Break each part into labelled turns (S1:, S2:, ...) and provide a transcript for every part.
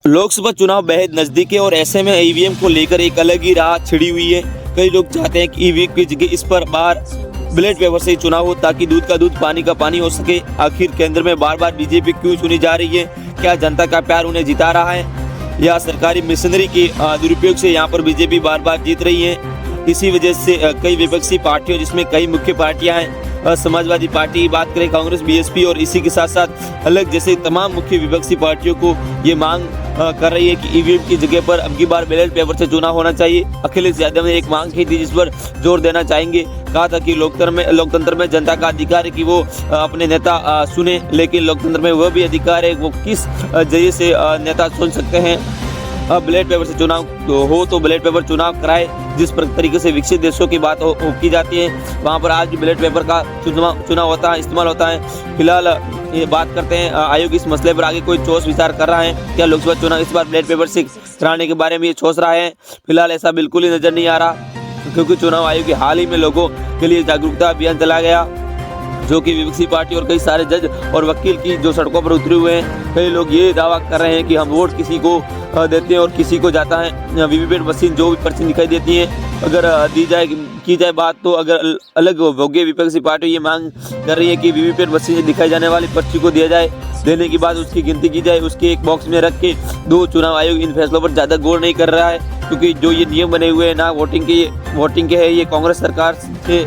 S1: लोकसभा चुनाव बेहद नजदीक है और ऐसे में ईवीएम को लेकर एक अलग ही राह छिड़ी हुई है। कई लोग चाहते हैं कि ईवीएम की जगह इस पर बार बैलेट पेपर से ही चुनाव हो ताकि दूध का दूध पानी का पानी हो सके। आखिर केंद्र में बार बार बीजेपी क्यों चुनी जा रही है? क्या जनता का प्यार उन्हें जिता रहा है या सरकारी मशीनरी के दुरुपयोग से यहाँ पर बीजेपी बार बार जीत रही है? इसी वजह से कई विपक्षी पार्टियों जिसमें कई मुख्य पार्टियां हैं, समाजवादी पार्टी बात करें, कांग्रेस, बीएसपी और इसी के साथ साथ अलग जैसे तमाम मुख्य विपक्षी पार्टियों को ये मांग कर रही है कि ईवीएम की जगह पर अब की बार बैलेट पेपर से चुनाव होना चाहिए। अखिलेश यादव ने एक मांग की थी जिस पर जोर देना चाहेंगे। कहा था कि लोकतंत्र में जनता का अधिकार है कि वो अपने नेता सुने, लेकिन लोकतंत्र में वह भी अधिकार है वो किस जरिए से नेता चुन सकते हैं। अब बैलेट पेपर से चुनाव हो तो बैलेट पेपर चुनाव कराए। जिस तरीके से विकसित देशों की बात की जाती है वहाँ पर आज भी बैलेट पेपर का चुनाव होता है, इस्तेमाल होता है। फिलहाल ये बात करते हैं, आयोग इस मसले पर आगे कोई ठोस विचार कर रहा है क्या? लोकसभा चुनाव इस बार बैलेट पेपर से कराने के बारे में ये सोच रहा है? फिलहाल ऐसा बिल्कुल ही नजर नहीं आ रहा, क्योंकि चुनाव आयोग के हाल ही में लोगों के लिए जागरूकता अभियान चलाया गया, जो कि विपक्षी पार्टी और कई सारे जज और वकील की जो सड़कों पर उतरे हुए हैं। कई लोग ये दावा कर रहे हैं कि हम वोट किसी को देते हैं और किसी को जाता है। वीवीपैट मशीन जो भी पर्ची दिखाई देती है, अगर की जाए बात तो अगर अलग भोग्य विपक्षी पार्टी ये मांग कर रही है कि वीवीपैट मशीन से दिखाई जाने वाली पर्ची को दिया जाए, देने के बाद उसकी गिनती की जाए, उसके एक बॉक्स में रख के दो। चुनाव आयोग इन फैसलों पर ज़्यादा गौर नहीं कर रहा है, क्योंकि जो ये नियम बने हुए हैं ना वोटिंग के है, ये कांग्रेस सरकार से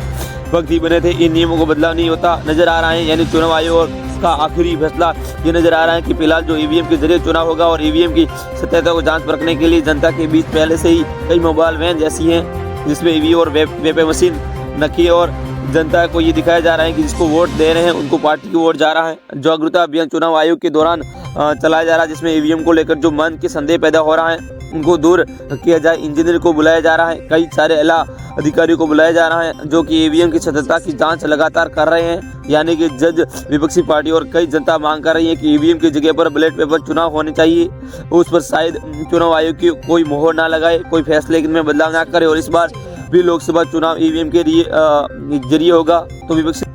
S1: वक्त ही बने थे। इन नियमों को बदलाव नहीं होता नजर आ रहा है। यानी चुनाव आयोग का आखिरी फैसला ये नजर आ रहा है कि फिलहाल जो ईवीएम के जरिए चुनाव होगा और ईवीएम की सत्यता को जांच परखने के लिए जनता के बीच पहले से ही कई मोबाइल वैन जैसी हैं जिसमें ईवीएम और वीवीपैट मशीन रखी है और जनता को ये दिखाया जा रहा है कि जिसको वोट दे रहे हैं उनको पार्टी की वोट जा रहा है। जागरूकता अभियान चुनाव आयोग के दौरान चलाया जा रहा है, जिसमें ईवीएम को लेकर जो मन के संदेह पैदा हो रहा है उनको दूर किया जाए। इंजीनियर को बुलाया जा रहा है, कई सारे आला अधिकारियों को बुलाया जा रहा है जो कि ईवीएम की सत्यता की जांच लगातार कर रहे हैं। यानी कि जज, विपक्षी पार्टी और कई जनता मांग कर रही है कि ईवीएम की जगह पर बैलेट पेपर चुनाव होने चाहिए। उस पर शायद चुनाव आयोग की कोई मोहर ना लगाए, कोई फैसले में बदलाव ना करे और इस बार भी लोकसभा चुनाव ईवीएम के जरिए होगा। तो विपक्षी